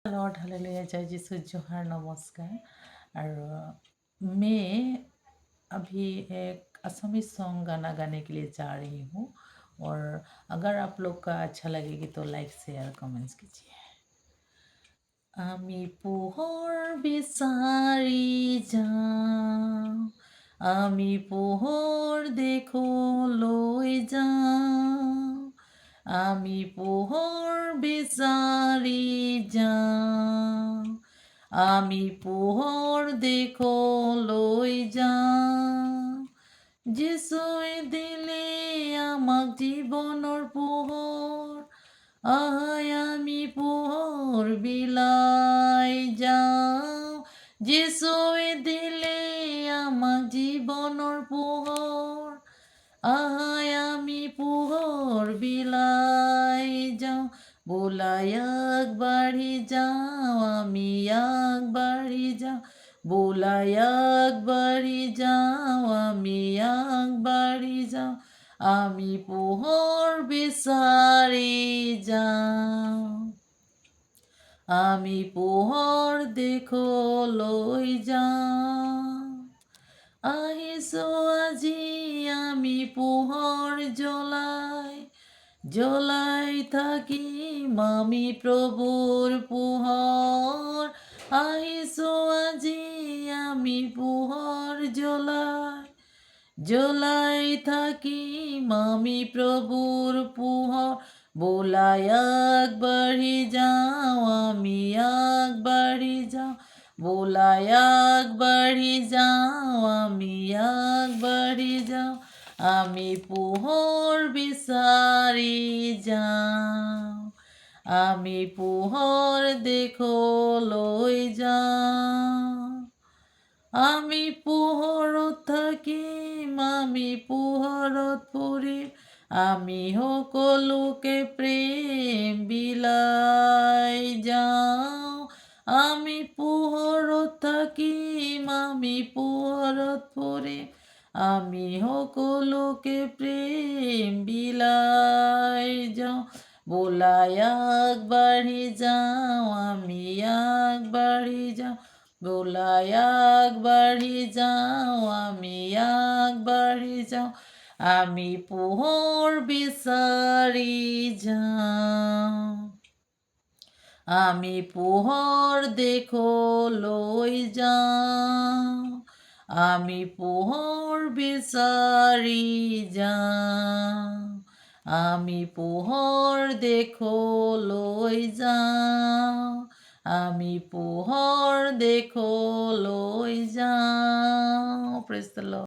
Lord hallelujah जय यीशु जोहार नमस्कार। और मैं अभी एक असमी सॉन्ग गाना गाने के लिए जा रही हूँ। और अगर आप लोग का अच्छा लगेगी तो लाइक शेयर कमेंट्स कीजिए। আমি পোহৰ বিচাৰি যাওঁ, আমি পোহৰ দেখলৈ যাওঁ, আমি পোহৰ বিচাৰি যাওঁ, আমি পোহৰ দেখলৈ যাওঁ। যিশুৱে দিলে আমাক জীৱনৰ পোহৰ, আহাই আমি পোহৰ বিলাই যাওঁ। যিশুৱে দিলে আমাক জীৱনৰ পোহৰ, আহাই আমি পোহৰ বিলাই যাওঁ। বোলাই আগবাঢ়ি যাওঁ, আমি আগবাঢ়ি যাওঁ, বোলাই আগবাঢ়ি যাওঁ, আমি আগবাঢ়ি যাওঁ, আমি পোহৰ বিচাৰি যাওঁ, আমি পোহৰ দেখলৈ যাওঁ। আহিছো আজি আমি পোহৰ জ্বলাই, জ্বলাই থাকিম আমি প্ৰভুৰ পোহৰ। আহিছো আজি আমি পোহৰ জ্বলাই, জ্বলাই থাকিম আমি প্ৰভুৰ পোহৰ। বোলাই আগবাঢ়ি যাওঁ, আমি আগবাঢ়ি যাওঁ, বোলাই আগবাঢ়ি যাওঁ, আমি আগবাঢ়ি যাওঁ, আমি পোহৰ বিচাৰি যাওঁ, আমি পোহৰ দেখলৈ যাওঁ। আমি পোহৰত থাকিম, আমি পোহৰত ফুৰিম, আমি সকলোকে প্ৰেম বিলাই যাওঁ। আমি পোহৰত থাকিম, আমি পোহৰত ফুৰিম, আমি সকলোকে প্ৰেম বিলাই যাওঁ। বোলাই আগবাঢ়ি যাওঁ, আমি আগবাঢ়ি যাওঁ, বোলাই আগবাঢ়ি যাওঁ, আমি আগবাঢ়ি যাওঁ, আমি পোহৰ বিচাৰি যাওঁ, আমি পোহৰ দেখলৈ যাওঁ, আমি পোহৰ বিচাৰি যাওঁ, আমি পোহৰ দেখলৈ যাওঁ, আমি পোহৰ দেখলৈ যাওঁ। Praise the lord.